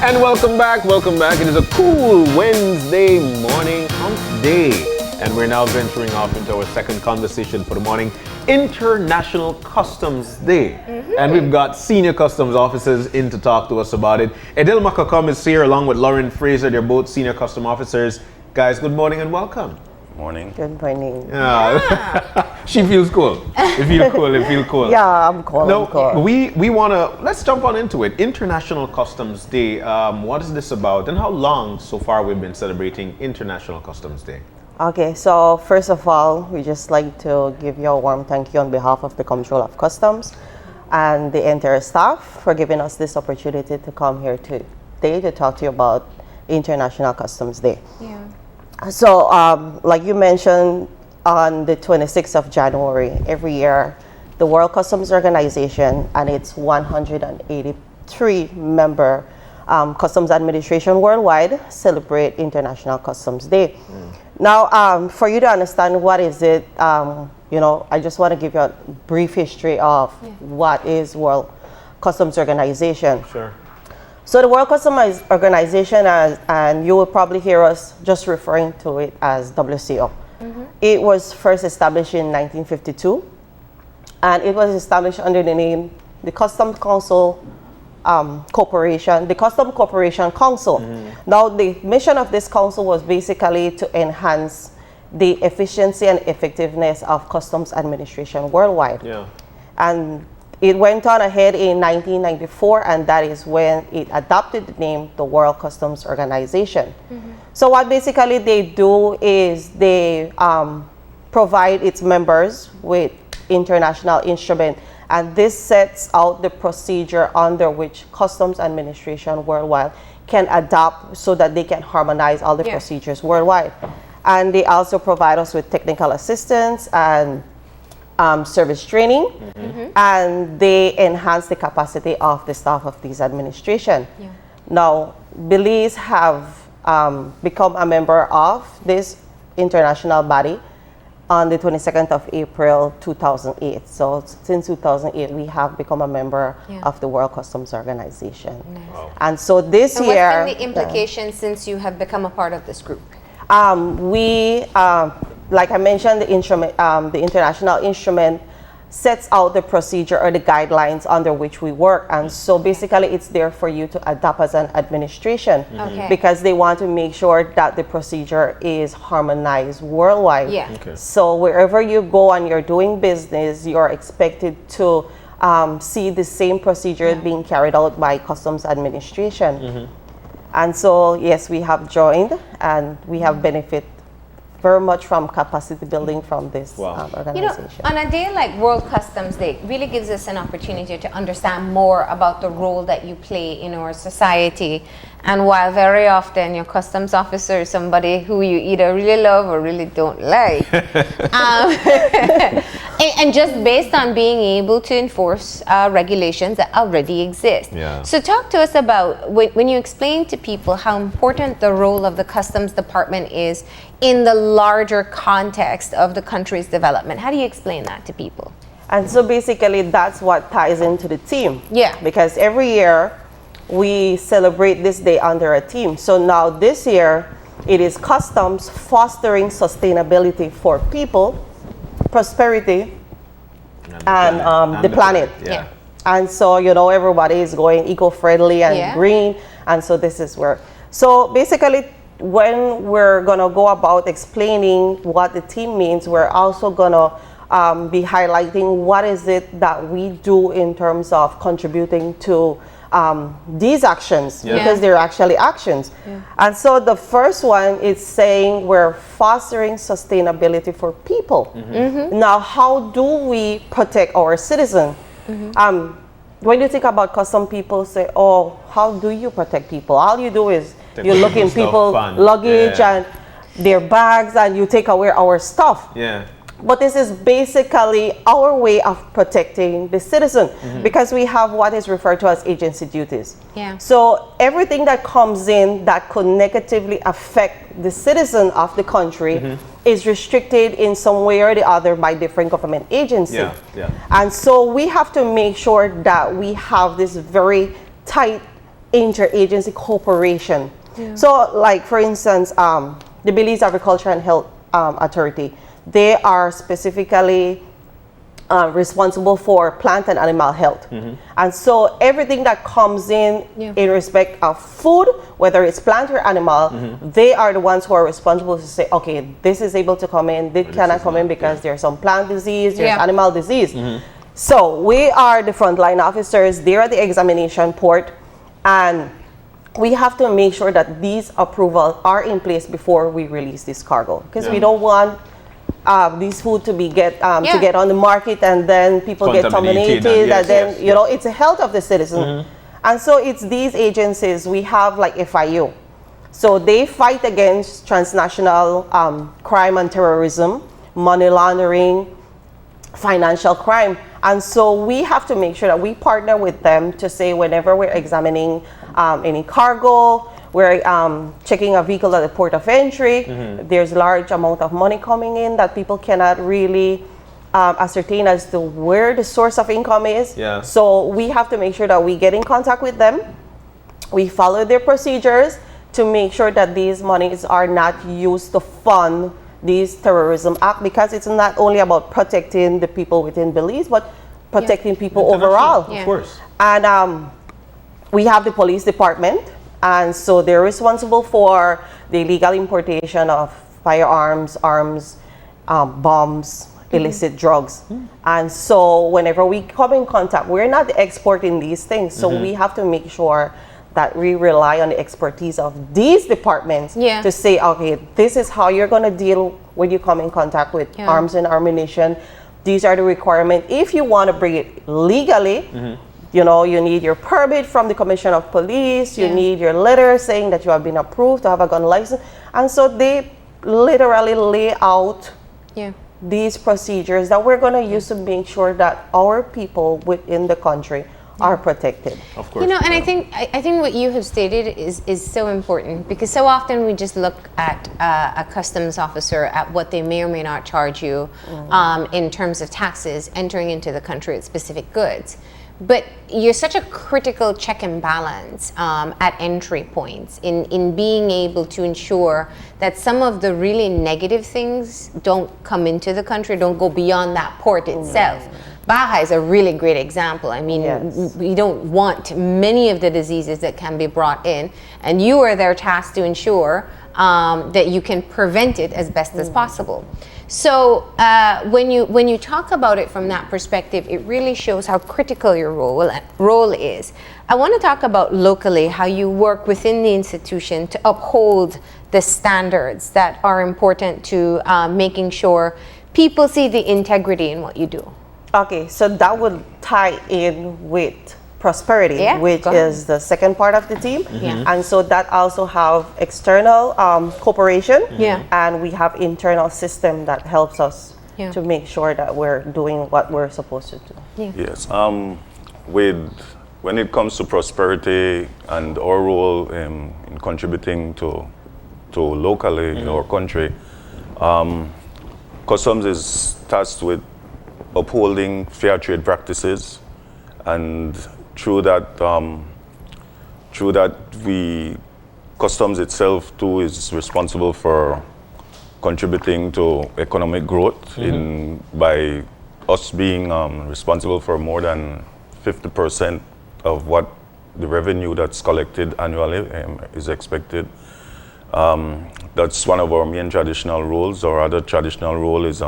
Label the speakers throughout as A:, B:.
A: And welcome back, welcome back. It is a cool Wednesday morning, hump day. And we're now venturing off into our second conversation for the morning, International Customs Day. And we've got senior customs officers in to talk to us about it. Emelda Cocom is here along with Lorin, Frazer. They're both senior custom officers. Guys, good morning and welcome.
B: Morning.
C: Good morning.
A: She feels cool. You feel cool, you feel cool.
C: Yeah, I'm cool.
A: No,
C: I'm cool.
A: we want to, let's jump on into it. International Customs Day, what is this about and how long so far we've been celebrating International Customs Day?
C: Okay, so first of all, we just like to give you a warm thank you on behalf of the Comptroller of Customs and the entire staff for giving us this opportunity to come here today to talk to you about International Customs Day.
D: Yeah.
C: So, like you mentioned, on the 26th of January, every year, the World Customs Organization and its 183 member Customs Administration worldwide celebrate International Customs Day. Now, for you to understand what is it, I just want to give you a brief history of what is World Customs Organization.
A: Sure.
C: So the World Customs Organization, and you will probably hear us just referring to it as WCO. It was first established in 1952, and it was established under the name the Customs Council Corporation, the Customs Corporation Council. Now, the mission of this council was basically to enhance the efficiency and effectiveness of customs administration worldwide.
A: Yeah.
C: And it went on ahead in 1994, and that is when it adopted the name the World Customs Organization. So what basically they do is they provide its members with international instrument, and this sets out the procedure under which customs administration worldwide can adopt so that they can harmonize all the procedures worldwide. And they also provide us with technical assistance and service training, and they enhance the capacity of the staff of this administration. Now, Belize have become a member of this international body on the 22nd of April 2008. So since 2008, we have become a member of the World Customs Organization.
A: Wow.
C: And so this
D: And
C: year,
D: what's been the implication since you have become a part of this group?
C: Like I mentioned, the instrument, the international instrument sets out the procedure or the guidelines under which we work. And so basically it's there for you to adopt as an administration because they want to make sure that the procedure is harmonized worldwide. So wherever you go and you're doing business, you're expected to see the same procedure being carried out by customs administration. And so, yes, we have joined and we have benefit very much from capacity building from this organization.
D: On a day like World Customs Day, it really gives us an opportunity to understand more about the role that you play in our society. And while very often your customs officer is somebody who you either really love or really don't like, and just based on being able to enforce regulations that already exist. So talk to us about when you explain to people how important the role of the Customs Department is in the larger context of the country's development. How do you explain that to people?
C: And so basically that's what ties into the theme. Because every year we celebrate this day under a theme. So now this year it is customs fostering sustainability for people, prosperity, and the planet. And so, everybody is going eco-friendly and green. And so this is where, so basically when we're gonna go about explaining what the theme means, we're also gonna be highlighting what is it that we do in terms of contributing to these actions, because they're actually actions. And so the first one is saying we're fostering sustainability for people. Now, how do we protect our citizens? When you think about custom, people say, oh, how do you protect people? All you do is you look in people's luggage and their bags and you take away our stuff. But this is basically our way of protecting the citizen because we have what is referred to as agency duties. So everything that comes in that could negatively affect the citizen of the country is restricted in some way or the other by different government agencies. And so we have to make sure that we have this very tight interagency cooperation. Yeah. So, like for instance, the Belize Agriculture and Health Authority, they are specifically responsible for plant and animal health. And so everything that comes in respect of food, whether it's plant or animal, they are the ones who are responsible to say, okay, this is able to come in, this cannot come in because there's some plant disease, there's animal disease. So we are the frontline officers, they're at the examination port, and we have to make sure that these approvals are in place before we release this cargo, because we don't want these food to be to get on the market and then people get contaminated, and then you know, it's the health of the citizen. And so it's these agencies. We have like FIU, so they fight against transnational crime and terrorism, money laundering, financial crime. And so we have to make sure that we partner with them to say, whenever we're examining any cargo, we're checking a vehicle at the port of entry, there's large amount of money coming in that people cannot really ascertain as to where the source of income is. So we have to make sure that we get in contact with them, we follow their procedures to make sure that these monies are not used to fund these terrorism act, because it's not only about protecting the people within Belize, but protecting people overall.
A: Of course.
C: And we have the police department, and so they're responsible for the illegal importation of firearms, arms, bombs, illicit drugs. And so whenever we come in contact, we're not exporting these things, so we have to make sure that we rely on the expertise of these departments to say, okay, this is how you're going to deal when you come in contact with arms and ammunition. These are the requirements. If you want to bring it legally, you know, you need your permit from the Commissioner of Police, you need your letter saying that you have been approved to have a gun license. And so they literally lay out these procedures that we're going to use to make sure that our people within the country are protected.
A: Of course.
D: You know, and I think what you have stated is so important, because so often we just look at a customs officer at what they may or may not charge you in terms of taxes entering into the country with specific goods. But you're such a critical check and balance at entry points in being able to ensure that some of the really negative things don't come into the country, don't go beyond that port itself. Baja is a really great example. I mean, we don't want many of the diseases that can be brought in, and you are there tasked to ensure that you can prevent it as best as possible. So when you talk about it from that perspective, it really shows how critical your role is. I want to talk about locally how you work within the institution to uphold the standards that are important to making sure people see the integrity in what you do.
C: Okay, so that would tie in with prosperity, which is the second part of the team. And so that also have external cooperation, and we have internal system that helps us to make sure that we're doing what we're supposed to do.
B: Yes, when it comes to prosperity and our role in contributing to locally in our country, Customs is tasked with upholding fair trade practices, and through that Customs itself too is responsible for contributing to economic growth by us being responsible for more than 50% of what the revenue that's collected annually is expected. That's one of our main traditional roles. Our other traditional role is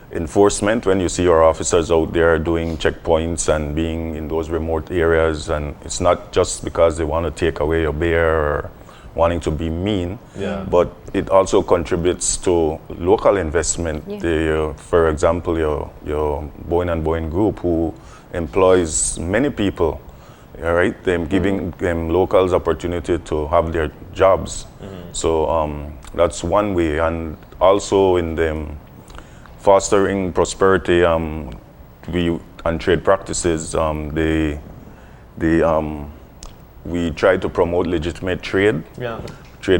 B: enforcement. When you see our officers out there doing checkpoints and being in those remote areas, and it's not just because they want to take away your bear or wanting to be mean, but it also contributes to local investment. For example, your Boyne and Boyne group, who employs many people, right? Them giving them locals opportunity to have their jobs. So that's one way, and also in them fostering prosperity and trade practices, we try to promote legitimate trade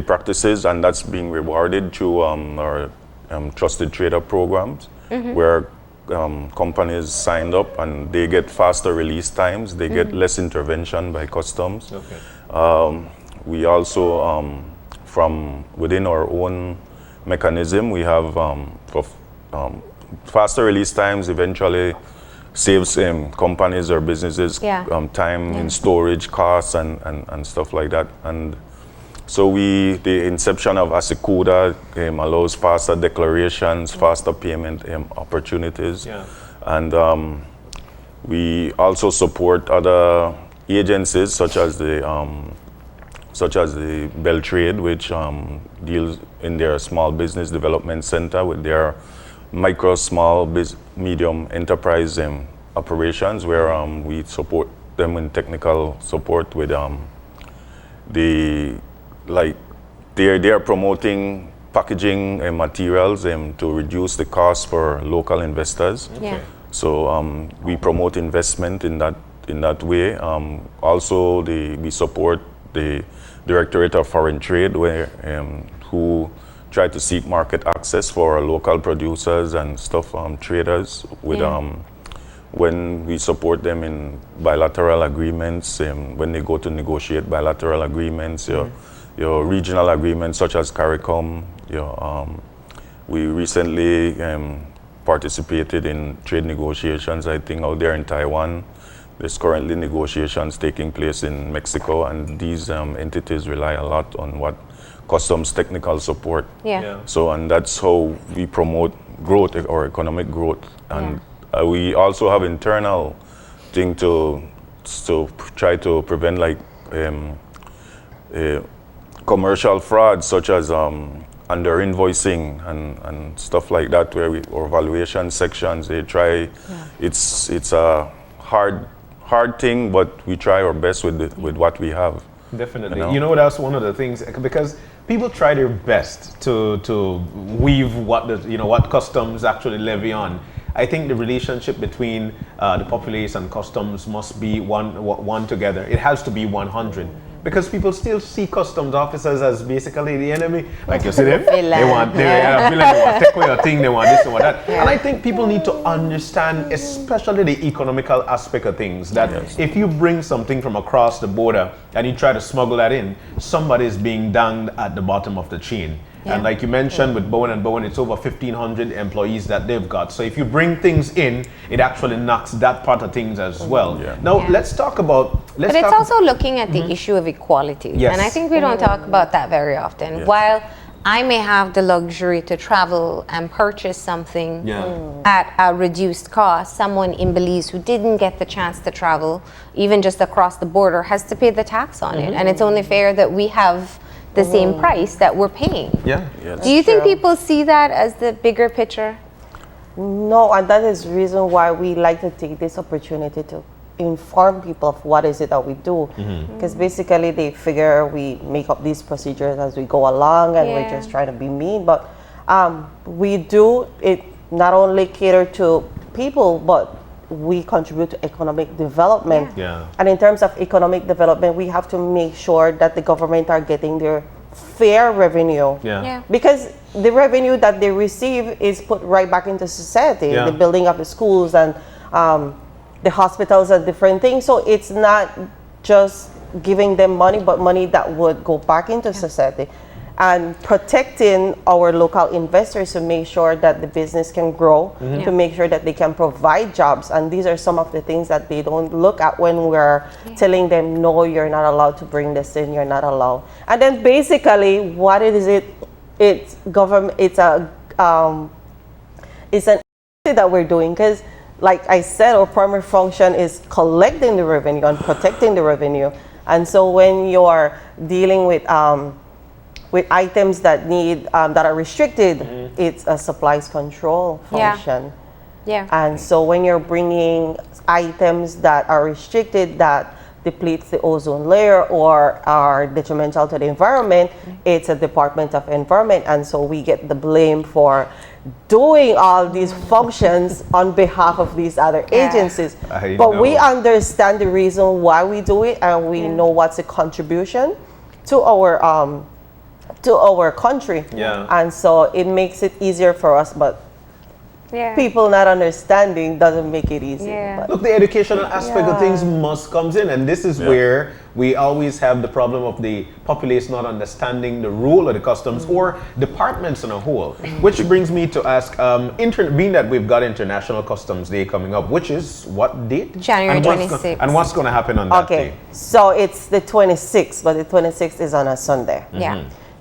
B: practices, and that's being rewarded through our trusted trader programs, where companies signed up, and they get faster release times. They get less intervention by customs.
A: Okay.
B: We also, from within our own mechanism, we have faster release times eventually saves companies or businesses time in storage costs and stuff like that. And so the inception of Asikuda allows faster declarations, faster payment opportunities.
A: Yeah.
B: And we also support other agencies such as the Beltrade, which deals in their small business development center with their micro, small, medium enterprise operations, where we support them in technical support with they're promoting packaging materials to reduce the cost for local investors.
D: Yeah.
B: So we promote investment in that way. Also, we support the Directorate of Foreign Trade, who try to seek market access for local producers and stuff, traders. With when we support them in bilateral agreements, when they go to negotiate bilateral agreements, your regional agreements such as CARICOM. We recently participated in trade negotiations, I think, out there in Taiwan. There's currently negotiations taking place in Mexico, and these entities rely a lot on what customs technical support. So, and that's how we promote growth or economic growth. And we also have internal thing to try to prevent commercial fraud, such as under invoicing and stuff like that, where or valuation sections, they try. It's a hard thing, but we try our best with what we have.
A: Definitely. You know, that's one of the things, because people try their best to weave what customs actually levy on. I think the relationship between the populace and customs must be one together. It has to be 100. Because people still see customs officers as basically the enemy. Like you see them, they want to take away your thing, they want this and want that. And I think people need to understand, especially the economical aspect of things, that if you bring something from across the border and you try to smuggle that in, somebody is being danged at the bottom of the chain. And like you mentioned with Bowen & Bowen, it's over 1,500 employees that they've got. So if you bring things in, it actually knocks that part of things as well. Now let's talk about...
D: But it's also looking at the issue of equality. And I think we don't talk about that very often. While I may have the luxury to travel and purchase something at a reduced cost, someone in Belize who didn't get the chance to travel, even just across the border, has to pay the tax on it. And it's only fair that we have the same price that we're paying. Do you think people see that as the bigger picture?
C: No, and that is the reason why we like to take this opportunity to inform people of what is it that we do. Because basically they figure we make up these procedures as we go along and we're just trying to be mean. But we do it not only cater to people, but we contribute to economic development. And in terms of economic development, we have to make sure that the government are getting their fair revenue. Because the revenue that they receive is put right back into society, the building of the schools and the hospitals and different things. So it's not just giving them money, but money that would go back into society. And protecting our local investors to make sure that the business can grow, to make sure that they can provide jobs. And these are some of the things that they don't look at when we're telling them, no, you're not allowed to bring this in, you're not allowed. And then basically, what is it? It's government, it's an activity that we're doing, because like I said, our primary function is collecting the revenue and protecting the revenue. And so when you're dealing with items that need that are restricted, it's a supplies control function. And so when you're bringing items that are restricted that depletes the ozone layer or are detrimental to the environment, it's a Department of Environment, and so we get the blame for doing all these functions on behalf of these other agencies. But we understand the reason why we do it, and we know what's a contribution to our country. And so it makes it easier for us. But people not understanding doesn't make it easy.
A: Look, the educational aspect of things must comes in, and this is where we always have the problem of the populace not understanding the rule of the customs or departments in a whole. Which brings me to ask, being that we've got International Customs Day coming up, which is what date?
D: January 26th.
A: And what's going to happen on that day?
C: So it's the 26th, but the 26th is on a Sunday.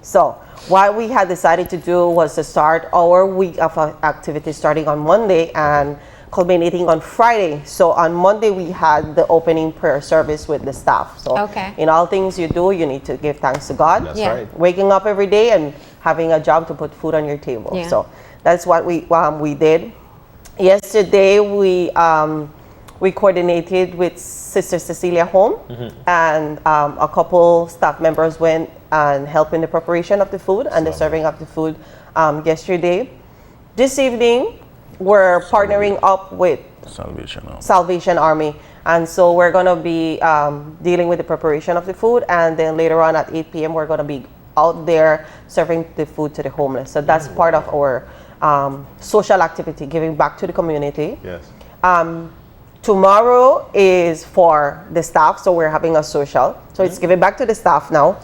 C: So what we had decided to do was to start our week of activities starting on Monday and culminating on Friday. So on Monday we had the opening prayer service with the staff. So in all things you do, you need to give thanks to God.
A: That's right.
C: Waking up every day and having a job to put food on your table. So that's what we did. Yesterday we coordinated with Sister Cecilia Home, and a couple staff members went and helped in the preparation of the food and the serving of the food yesterday. This evening, we're partnering up with Salvation Army, and so we're going to be dealing with the preparation of the food, and then later on at 8 p.m. we're going to be out there serving the food to the homeless. So that's part of our social activity, giving back to the community. Tomorrow is for the staff, so we're having a social. So it's giving back to the staff now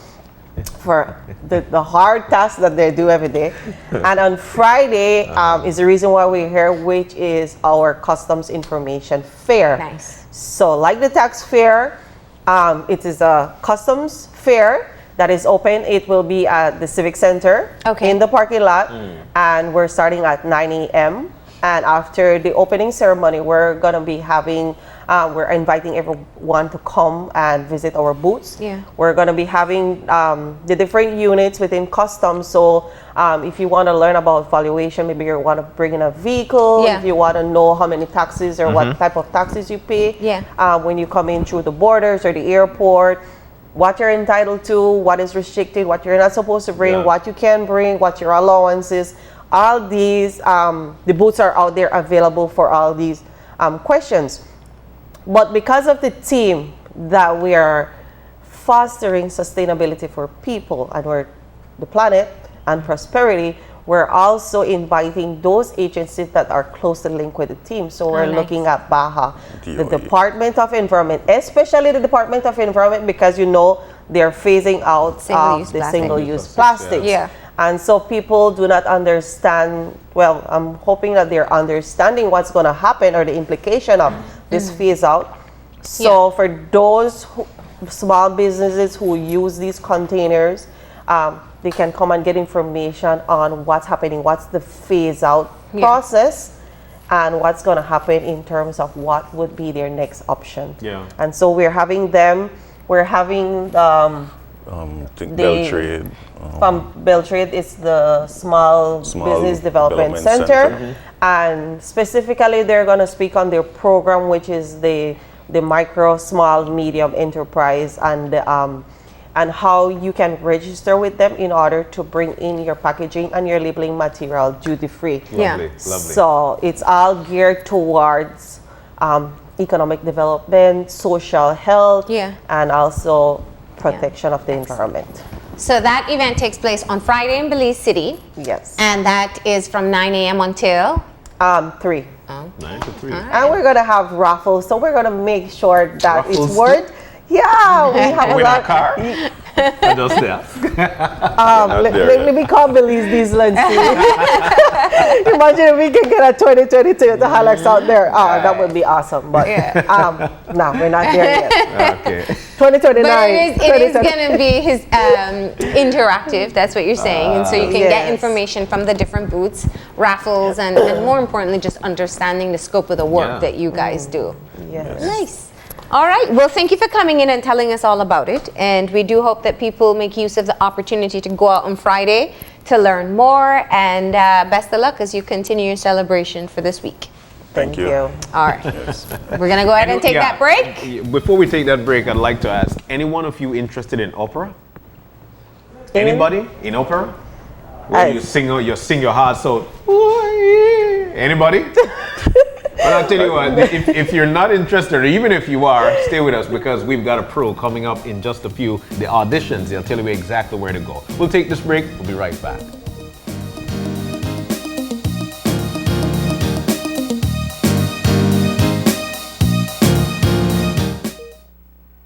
C: for the hard tasks that they do every day. And on Friday is the reason why we're here, which is our customs information fair.
D: Nice.
C: So like the tax fair, it is a customs fair that is open. It will be at the Civic Center in the parking lot, and we're starting at 9 a.m. And after the opening ceremony, we're going to be having, we're inviting everyone to come and visit our booths. We're going to be having the different units within customs. So if you want to learn about valuation, maybe you want to bring in a vehicle, if you want to know how many taxes or what type of taxes you pay when you come in through the borders or the airport, what you're entitled to, what is restricted, what you're not supposed to bring, what you can bring, what your allowances. All these, the booths are out there available for all these questions. But because of the theme that we are fostering sustainability for people and the planet and prosperity, we're also inviting those agencies that are closely linked with the team. So we're looking at BAHA, the Department of Environment, especially the Department of Environment, because they're phasing out the single-use plastics. And so people do not understand, well, I'm hoping that they're understanding what's going to happen or the implication of this phase out. So for those small businesses who use these containers, they can come and get information on what's happening, what's the phase out process, and what's going to happen in terms of what would be their next option. And so we're having
B: Beltrade.
C: From Beltrade, it's the Small Business Development Center. And specifically, they're going to speak on their program, which is the micro, small, medium enterprise, and how you can register with them in order to bring in your packaging and your labeling material duty-free.
A: Lovely.
C: So it's all geared towards economic development, social health, and also protection of the environment.
D: So that event takes place on Friday in Belize City.
C: Yes.
D: And that is from 9 a.m. until?
C: 3.
A: 9 to 3.
C: Right. And we're going to have raffles, so we're going to make sure that
A: Raffles
C: it's worth. Yeah, we have a lot.
A: Car? I just ask.
C: Let me call Belize Diesel and see. Imagine if we can get a 2022 to Hilux out there. That would be awesome. But no, we're not there yet.
A: Okay.
C: 2029.
D: But it is going to be interactive. That's what you're saying. And so you can get information from the different booths, raffles, and more importantly, just understanding the scope of the work that you guys do.
C: Yes.
D: Nice. All right. Well, thank you for coming in and telling us all about it. And we do hope that people make use of the opportunity to go out on Friday to learn more. And best of luck as you continue your celebration for this week.
C: Thank you.
D: All right. We're going to go ahead and take that break.
A: Before we take that break, I'd like to ask, any one of you interested in opera? Anybody in opera? Where you sing your heart so. Anybody? But I'll tell you what, if you're not interested, or even if you are, stay with us because we've got a pro coming up in just a few, the auditions. They'll tell you exactly where to go. We'll take this break. We'll be right back.